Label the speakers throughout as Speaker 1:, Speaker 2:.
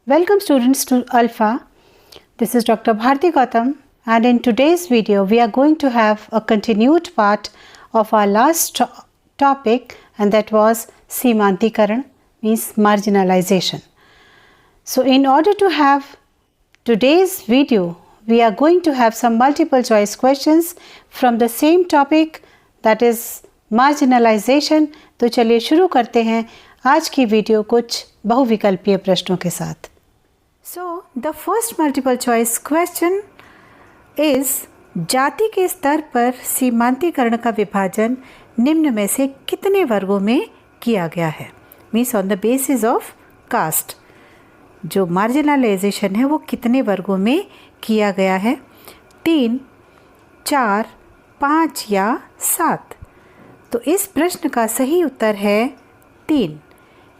Speaker 1: Welcome students to Alpha. This is Dr. Bharti Gautam, and in today's video we are going to have a continued part of our last topic, and that was Simantikaran, means marginalization. So in order to have today's video, we are going to have some multiple choice questions from the same topic, that is marginalization. तो चलिए शुरू करते हैं आज की video कुछ बहुविकल्पीय प्रश्नों के साथ. So the first multiple choice question is, जाति के स्तर पर सीमांतीकरण का विभाजन निम्न में से कितने वर्गों में किया गया है. Means on the basis of caste जो मार्जिनलाइजेशन है वो कितने वर्गों में किया गया है. 3, 4, 5 या 7. तो इस प्रश्न का सही उत्तर है 3.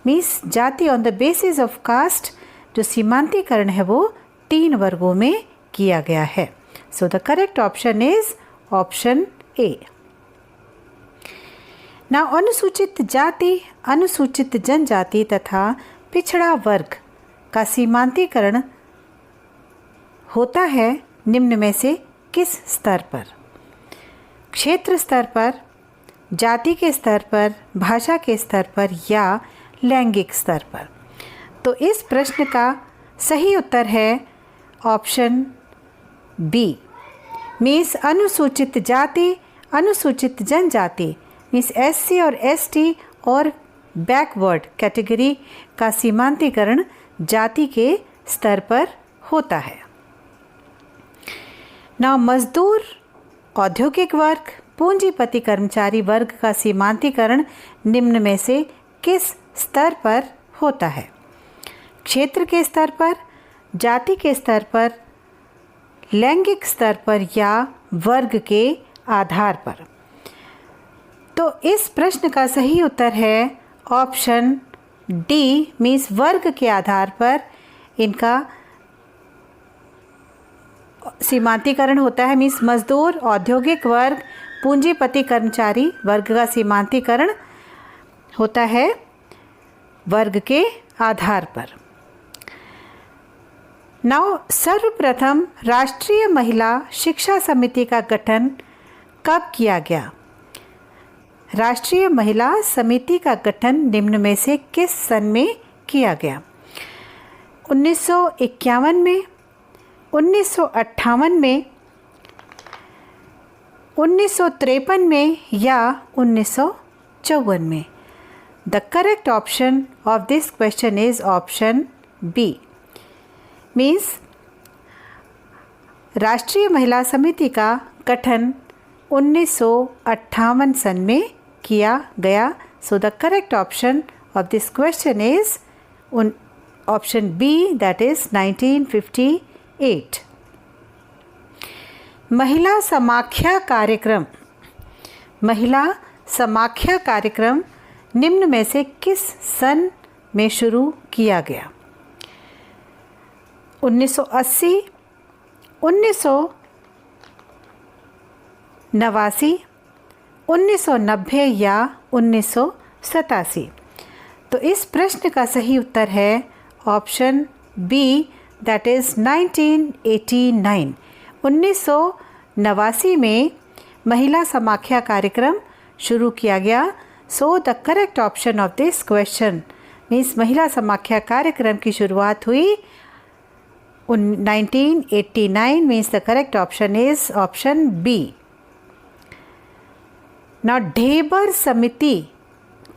Speaker 1: मीन्स जाति on the basis of caste जो सीमांतीकरण है वो 3 वर्गों में किया गया है. So the correct option is option ए. ना अनुसूचित जाति, अनुसूचित जनजाति तथा पिछड़ा वर्ग का सीमांतीकरण होता है निम्न में से किस स्तर पर. क्षेत्र स्तर पर, जाति के स्तर पर, भाषा के स्तर पर या लैंगिक स्तर पर. तो इस प्रश्न का सही उत्तर है ऑप्शन बी. मीन्स अनुसूचित जाति, अनुसूचित जनजाति मीन्स एससी और एसटी और बैकवर्ड कैटेगरी का सीमांतीकरण जाति के स्तर पर होता है. ना मजदूर, औद्योगिक वर्ग, पूंजीपति कर्मचारी वर्ग का सीमांतीकरण निम्न में से किस स्तर पर होता है. क्षेत्र के स्तर पर, जाति के स्तर पर, लैंगिक स्तर पर या वर्ग के आधार पर. तो इस प्रश्न का सही उत्तर है ऑप्शन डी. मीन्स वर्ग के आधार पर इनका सीमांतीकरण होता है. मीन्स मजदूर, औद्योगिक वर्ग, पूंजीपति कर्मचारी वर्ग का सीमांतीकरण होता है वर्ग के आधार पर. नाउ सर्वप्रथम राष्ट्रीय महिला शिक्षा समिति का गठन कब किया गया. राष्ट्रीय महिला समिति का गठन निम्न में से किस सन में किया गया. 1951 में, 1958 में, 1953 में या 1954 में. The correct option of this question is option B. Means राष्ट्रीय महिला समिति का गठन 1958 सन में किया गया. So the correct option of this question is option B, that is 1958. महिला समाख्या कार्यक्रम, महिला समाख्या कार्यक्रम निम्न में से किस सन में शुरू किया गया. 1980, 1989, 1990 या 1987. तो इस प्रश्न का सही उत्तर है ऑप्शन बी, दैट इज 1989. 1989 में महिला समाख्या कार्यक्रम शुरू किया गया. So the correct option of this question means महिला समाख्या कार्यक्रम की शुरुआत हुई 1989. Means the correct option is option B. Now Dhebar समिति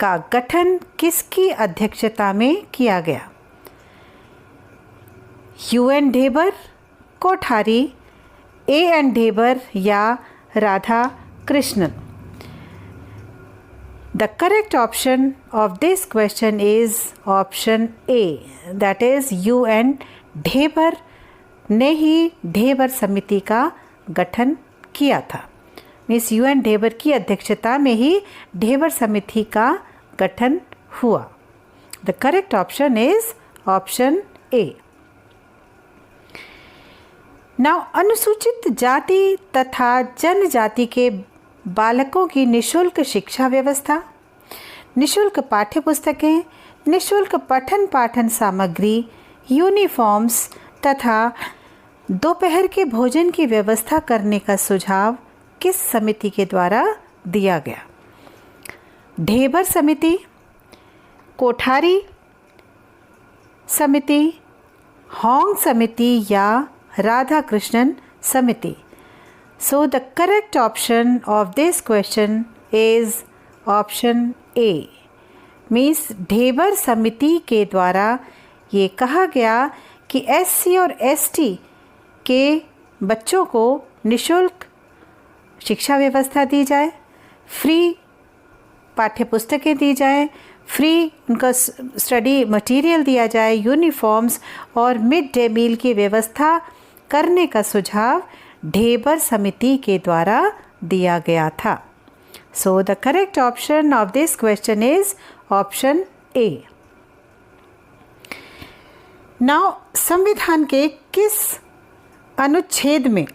Speaker 1: का गठन किसकी अध्यक्षता में किया गया. UN ढेबर, कोठारी, AN ढेबर या Radha Krishnan. The correct option of this question is option A, that is UN Dhebar ने ही ढेबर समिति का गठन किया था. मीन्स UN ढेबर की अध्यक्षता में ही ढेबर समिति का गठन हुआ. The correct option is option A. Now अनुसूचित जाति तथा जनजाति के बालकों की निःशुल्क शिक्षा व्यवस्था, निःशुल्क पाठ्य पुस्तकें, निःशुल्क पठन पाठन सामग्री यूनिफॉर्म्स तथा दोपहर के भोजन की व्यवस्था करने का सुझाव किस समिति के द्वारा दिया गया? ढेबर समिति, कोठारी समिति, होंग समिति या राधा कृष्णन समिति? So the correct option of this question is option A. Means Dhebar समिति के द्वारा ये कहा गया कि SC और ST के बच्चों को निःशुल्क शिक्षा व्यवस्था दी जाए, फ्री पाठ्य पुस्तकें दी जाए, फ्री उनका स्टडी मटेरियल दिया जाए, यूनिफॉर्म्स और मिड डे मील की व्यवस्था करने का सुझाव ढेबर समिति के द्वारा दिया गया था। सो the correct option of this question is option A. Now संविधान के किस अनुच्छेद में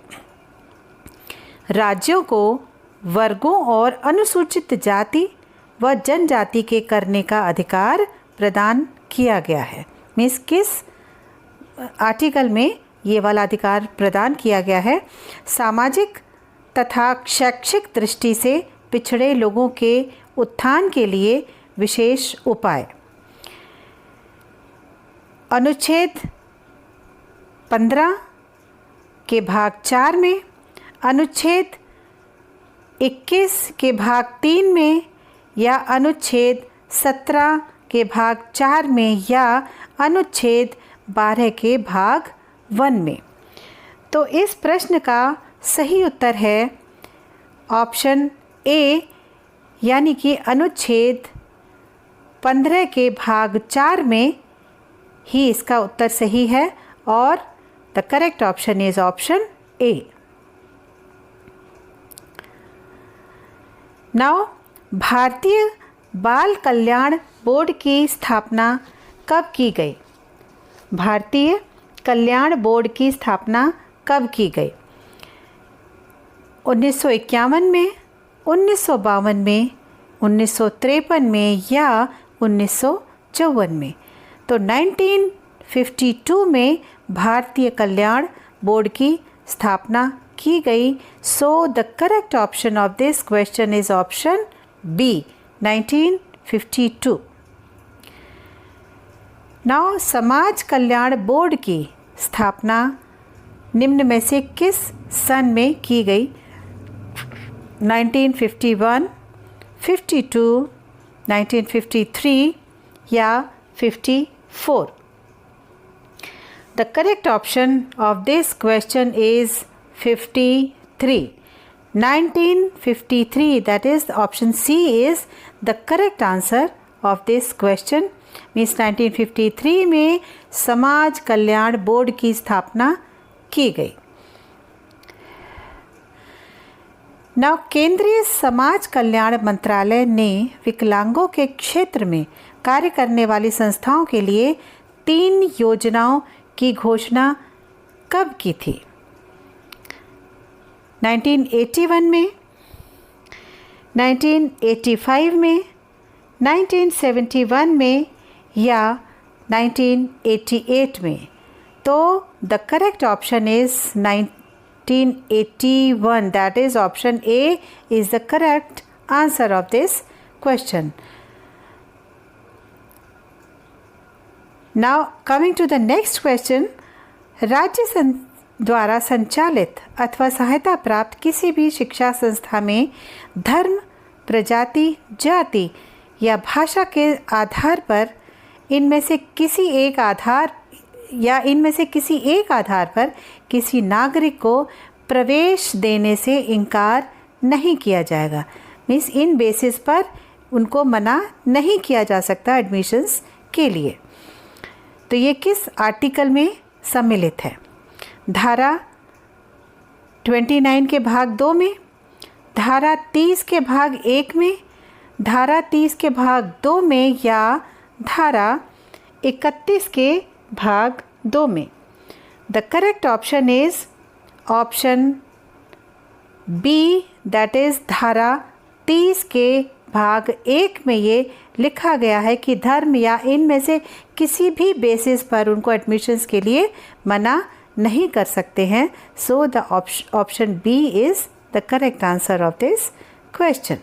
Speaker 1: राज्यों को वर्गों और अनुसूचित जाति व जनजाति के करने का अधिकार प्रदान किया गया है? मीन्स किस आर्टिकल में ये वाला अधिकार प्रदान किया गया है? सामाजिक तथा शैक्षिक दृष्टि से पिछड़े लोगों के उत्थान के लिए विशेष उपाय। अनुच्छेद 15 के भाग 4 में, अनुच्छेद 21 के भाग 3 में या अनुच्छेद 17 के भाग 4 में या अनुच्छेद 12 के भाग 1 में? तो इस प्रश्न का सही उत्तर है ऑप्शन ए, यानी कि अनुच्छेद 15 के भाग 4 में ही इसका उत्तर सही है और the correct option is option A. Now भारतीय बाल कल्याण बोर्ड की स्थापना कब की गई? भारतीय कल्याण बोर्ड की स्थापना कब की गई? 1951 में, 1952 में, 1953 में या 1954 में? तो 1952 में भारतीय कल्याण बोर्ड की स्थापना की गई। So the correct option of this question is option B, 1952। Now समाज कल्याण बोर्ड की स्थापना निम्न में से किस सन में की गई? 1951, 52, 1953 या 54? The correct option of this question is 53. 1953, that is option C is the correct answer of this question. Means 1953 में समाज कल्याण बोर्ड की स्थापना की गई। नाउ केंद्रीय समाज कल्याण मंत्रालय ने विकलांगों के क्षेत्र में कार्य करने वाली संस्थाओं के लिए 3 योजनाओं की घोषणा कब की थी? 1981 में, 1985 में, 1971 में या 1988 में? तो the correct option is 1981, that is option A is the correct answer of this question. Now coming to the next question, राज्य द्वारा संचालित अथवा सहायता प्राप्त किसी भी शिक्षा संस्था में धर्म, प्रजाति, जाति या भाषा के आधार पर इनमें से किसी एक आधार पर किसी नागरिक को प्रवेश देने से इनकार नहीं किया जाएगा। मीन्स इन बेसिस पर उनको मना नहीं किया जा सकता एडमिशन्स के लिए। तो ये किस आर्टिकल में सम्मिलित है? धारा 29 के भाग 2 में, धारा 30 के भाग 1 में, धारा 30 के भाग 2 में या धारा 31 के भाग 2 में? The correct option is option B, that is धारा 30 के भाग 1 में ये लिखा गया है कि धर्म या इनमें से किसी भी बेसिस पर उनको एडमिशन्स के लिए मना नहीं कर सकते हैं। So the option B is the correct answer of this question.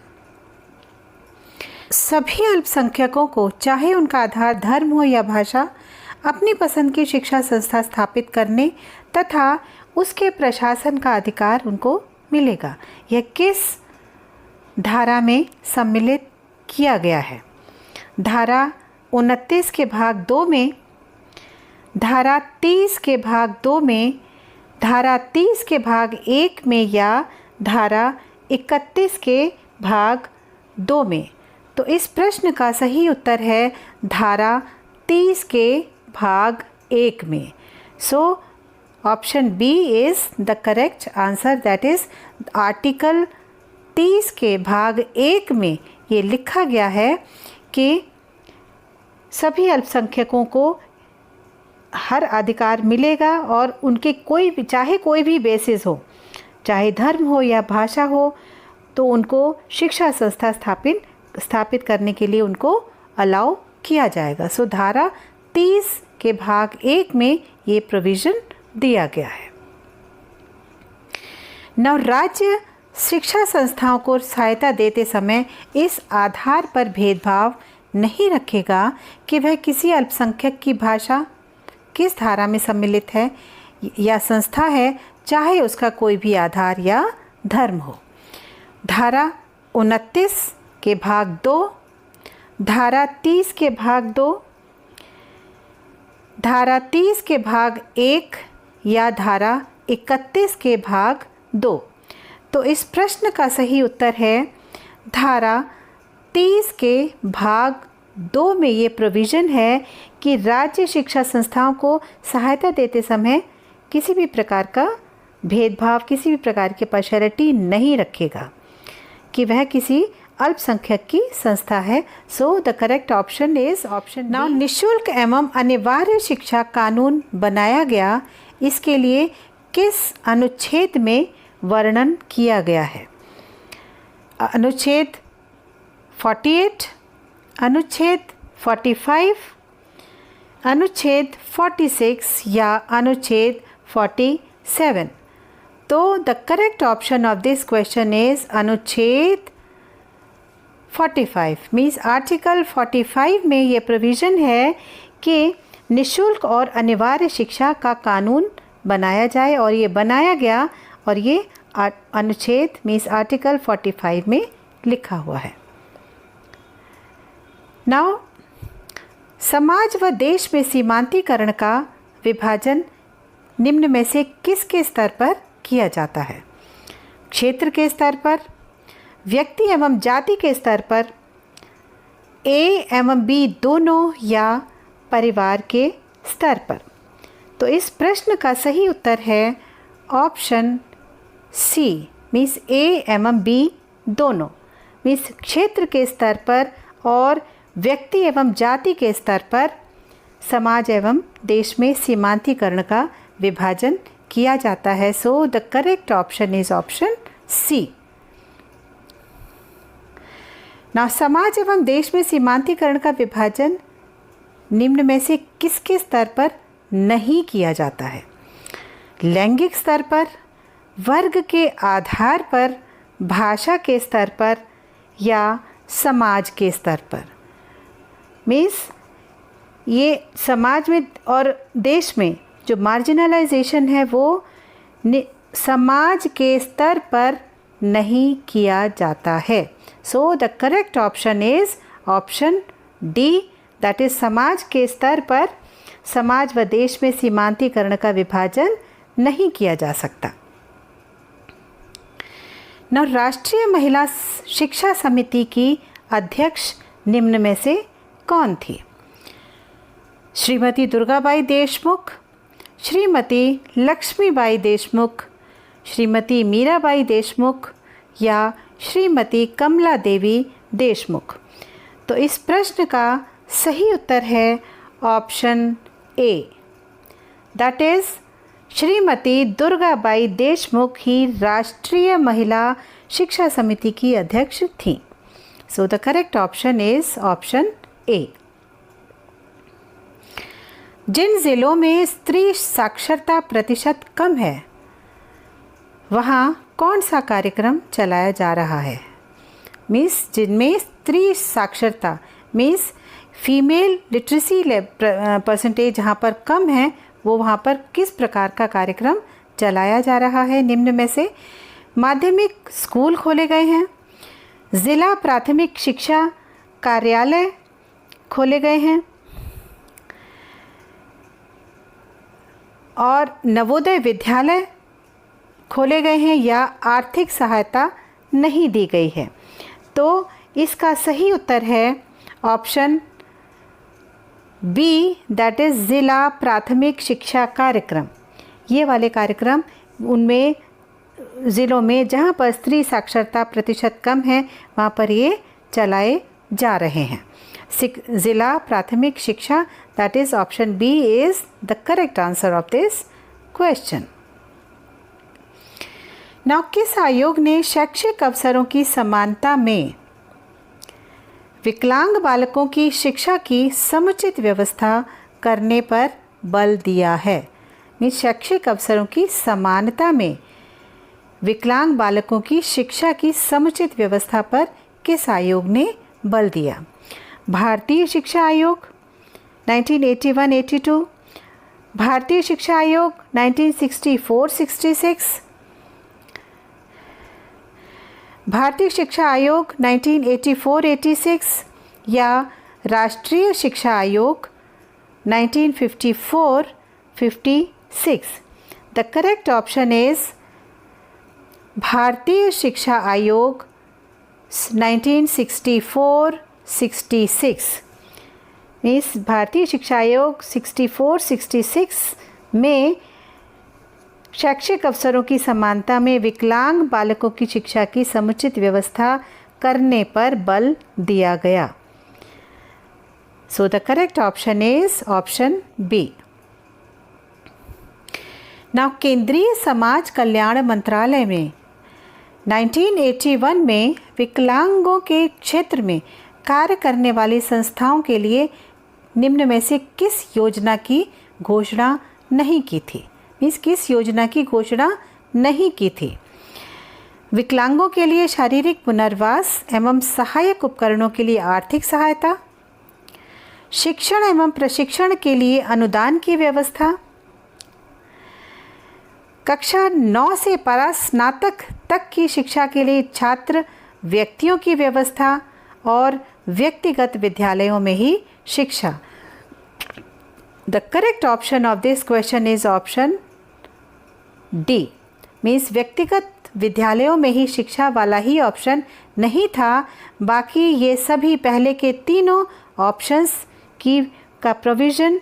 Speaker 1: सभी अल्पसंख्यकों को, चाहे उनका आधार धर्म हो या भाषा, अपनी पसंद की शिक्षा संस्था स्थापित करने तथा उसके प्रशासन का अधिकार उनको मिलेगा। यह किस धारा में सम्मिलित किया गया है? धारा 29 के भाग 2 में, धारा 30 के भाग 2 में, धारा 30 के भाग 1 में या धारा 31 के भाग 2 में? तो इस प्रश्न का सही उत्तर है धारा 30 के भाग 1 में। So option B is the correct answer, that is article 30 के भाग 1 में ये लिखा गया है कि सभी अल्पसंख्यकों को हर अधिकार मिलेगा और उनके कोई भी, चाहे कोई भी बेसिस हो, चाहे धर्म हो या भाषा हो, तो उनको शिक्षा संस्था स्थापित करने के लिए उनको अलाउ किया जाएगा। सो धारा 30 के भाग 1 में ये प्रोविज़न दिया गया है। नव राज्य शिक्षा संस्थाओं को सहायता देते समय इस आधार पर भेदभाव नहीं रखेगा कि वह किसी अल्पसंख्यक की भाषा किस धारा में सम्मिलित है या संस्था है, चाहे उसका कोई भी आधार या धर्म हो। धारा 29 के भाग 2, धारा 30 के भाग 2, धारा 30 के भाग 1 या धारा 31 के भाग 2? तो इस प्रश्न का सही उत्तर है धारा 30 के भाग 2 में ये प्रोविज़न है कि राज्य शिक्षा संस्थाओं को सहायता देते समय किसी भी प्रकार का भेदभाव, किसी भी प्रकार की पार्शियलिटी नहीं रखेगा कि वह किसी अल्पसंख्यक की संस्था है। So the correct option is option now. निःशुल्क एवं अनिवार्य शिक्षा कानून बनाया गया, इसके लिए किस अनुच्छेद में वर्णन किया गया है? अनुच्छेद 48, अनुच्छेद 45, अनुच्छेद 46 या अनुच्छेद 47? तो the correct option of this question is अनुच्छेद 45। मीन्स आर्टिकल 45 में ये प्रोविज़न है कि निःशुल्क और अनिवार्य शिक्षा का कानून बनाया जाए, और ये बनाया गया और ये अनुच्छेद मीन्स आर्टिकल 45 में लिखा हुआ है। नाउ समाज व देश में सीमांतीकरण का विभाजन निम्न में से किसके स्तर पर किया जाता है? क्षेत्र के स्तर पर, व्यक्ति एवं जाति के स्तर पर, ए एवं बी दोनों, या परिवार के स्तर पर? तो इस प्रश्न का सही उत्तर है ऑप्शन सी, मीन्स ए एवं बी दोनों। मीन्स क्षेत्र के स्तर पर और व्यक्ति एवं जाति के स्तर पर समाज एवं देश में सीमांतीकरण का विभाजन किया जाता है। So the correct option is option C. ना समाज एवं देश में सीमांतीकरण का विभाजन निम्न में से किसके स्तर पर नहीं किया जाता है? लैंगिक स्तर पर, वर्ग के आधार पर, भाषा के स्तर पर, या समाज के स्तर पर? मीन्स ये समाज में और देश में जो मार्जिनलाइजेशन है वो समाज के स्तर पर नहीं किया जाता है। So the correct option is option D, that is समाज के स्तर पर समाज व देश में सीमांतीकरण का विभाजन नहीं किया जा सकता। नव राष्ट्रीय महिला शिक्षा समिति की अध्यक्ष निम्न में से कौन थी? श्रीमती दुर्गाबाई देशमुख, श्रीमती लक्ष्मीबाई देशमुख, श्रीमती मीराबाई देशमुख, या श्रीमती कमला देवी देशमुख? तो इस प्रश्न का सही उत्तर है option A, that is Shrimati Durgabai Deshmukh ही राष्ट्रीय महिला शिक्षा समिति की अध्यक्ष थीं। So the correct option is option A. जिन जिलों में स्त्री साक्षरता प्रतिशत कम है वहाँ कौन सा कार्यक्रम चलाया जा रहा है? मीन्स जिनमें स्त्री साक्षरता मीन्स फीमेल लिटरेसी परसेंटेज जहाँ पर कम है वो वहाँ पर किस प्रकार का कार्यक्रम चलाया जा रहा है? निम्न में से माध्यमिक स्कूल खोले गए हैं, ज़िला प्राथमिक शिक्षा कार्यालय खोले गए हैं और नवोदय विद्यालय खोले गए हैं या आर्थिक सहायता नहीं दी गई है। तो इसका सही उत्तर है ऑप्शन बी, दैट इज़ ज़िला प्राथमिक शिक्षा कार्यक्रम। ये वाले कार्यक्रम उनमें ज़िलों में जहाँ पर स्त्री साक्षरता प्रतिशत कम है वहाँ पर ये चलाए जा रहे हैं। ज़िला प्राथमिक शिक्षा, that is option B is the correct answer of this question. Now किस आयोग ने शैक्षिक अवसरों की समानता में विकलांग बालकों की शिक्षा की समुचित व्यवस्था करने पर बल दिया है? मीन्स शैक्षिक अवसरों की समानता में विकलांग बालकों की शिक्षा की समुचित व्यवस्था पर किस आयोग ने बल दिया? भारतीय शिक्षा आयोग 1981-82, भारतीय शिक्षा आयोग 1964-66, भारतीय शिक्षा आयोग 1984-86 या राष्ट्रीय शिक्षा आयोग 1954-56? द करेक्ट ऑप्शन इज़ भारतीय शिक्षा आयोग 1964-66। मीन्स भारतीय शिक्षा आयोग 64-66 में शैक्षिक अवसरों की समानता में विकलांग बालकों की शिक्षा की समुचित व्यवस्था करने पर बल दिया गया। So the correct option is option B. Now केंद्रीय समाज कल्याण मंत्रालय में 1981 में विकलांगों के क्षेत्र में कार्य करने वाली संस्थाओं के लिए निम्न में से किस योजना की घोषणा नहीं की थी? मीन्स किस योजना की घोषणा नहीं की थी? विकलांगों के लिए शारीरिक पुनर्वास एवं सहायक उपकरणों के लिए आर्थिक सहायता, शिक्षण एवं प्रशिक्षण के लिए अनुदान की व्यवस्था, कक्षा 9 से परास्नातक तक की शिक्षा के लिए छात्र व्यक्तियों की व्यवस्था और व्यक्तिगत विद्यालयों में ही शिक्षा। The correct option of this question is option D. Means व्यक्तिगत विद्यालयों में ही शिक्षा वाला ही ऑप्शन नहीं था, बाकी ये सभी पहले के तीनों ऑप्शंस की का प्रोविज़न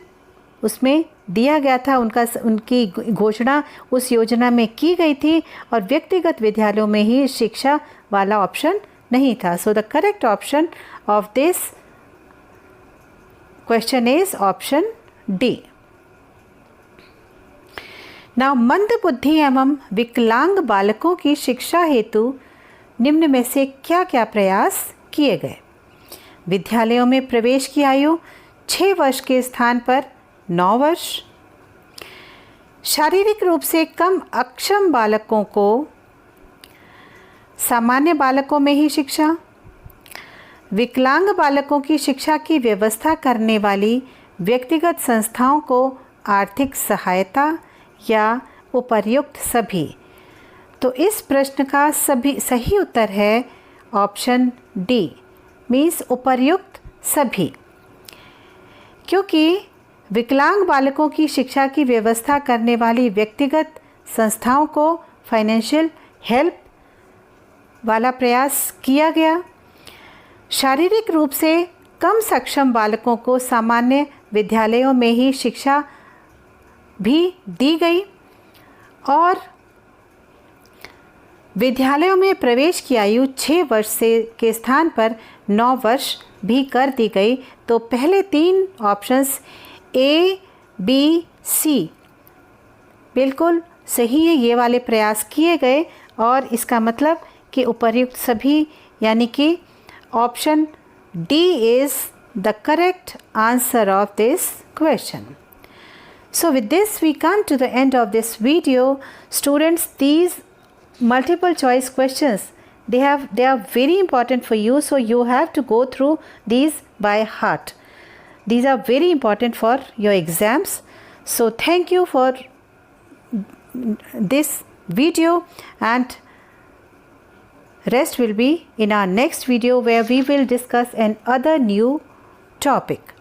Speaker 1: उसमें दिया गया था, उनकी घोषणा उस योजना में की गई थी और व्यक्तिगत विद्यालयों में ही शिक्षा वाला ऑप्शन नहीं था। सो the correct option of this question is option D. Now मंदबुद्धि एवं विकलांग बालकों की शिक्षा हेतु निम्न में से क्या क्या प्रयास किए गए? विद्यालयों में प्रवेश की आयु 6 वर्ष के स्थान पर 9 वर्ष, शारीरिक रूप से कम अक्षम बालकों को सामान्य बालकों में ही शिक्षा, विकलांग बालकों की शिक्षा की व्यवस्था करने वाली व्यक्तिगत संस्थाओं को आर्थिक सहायता या उपर्युक्त सभी। तो इस प्रश्न का सही उत्तर है ऑप्शन डी, मीन्स उपर्युक्त सभी, क्योंकि विकलांग बालकों की शिक्षा की व्यवस्था करने वाली व्यक्तिगत संस्थाओं को फाइनेंशियल हेल्प वाला प्रयास किया गया। शारीरिक रूप से कम सक्षम बालकों को सामान्य विद्यालयों में ही शिक्षा भी दी गई और विद्यालयों में प्रवेश की आयु 6 वर्ष से के स्थान पर 9 वर्ष भी कर दी गई। तो पहले 3 ऑप्शंस ए, बी, सी बिल्कुल सही है, ये वाले प्रयास किए गए और इसका मतलब कि उपर्युक्त सभी यानी कि option D is the correct answer of this question. So with this we come to the end of this video. Students, these multiple choice questions, they are very important for you, so you have to go through these by heart. These are very important for your exams. So thank you for this video, and rest will be in our next video, where we will discuss another new topic.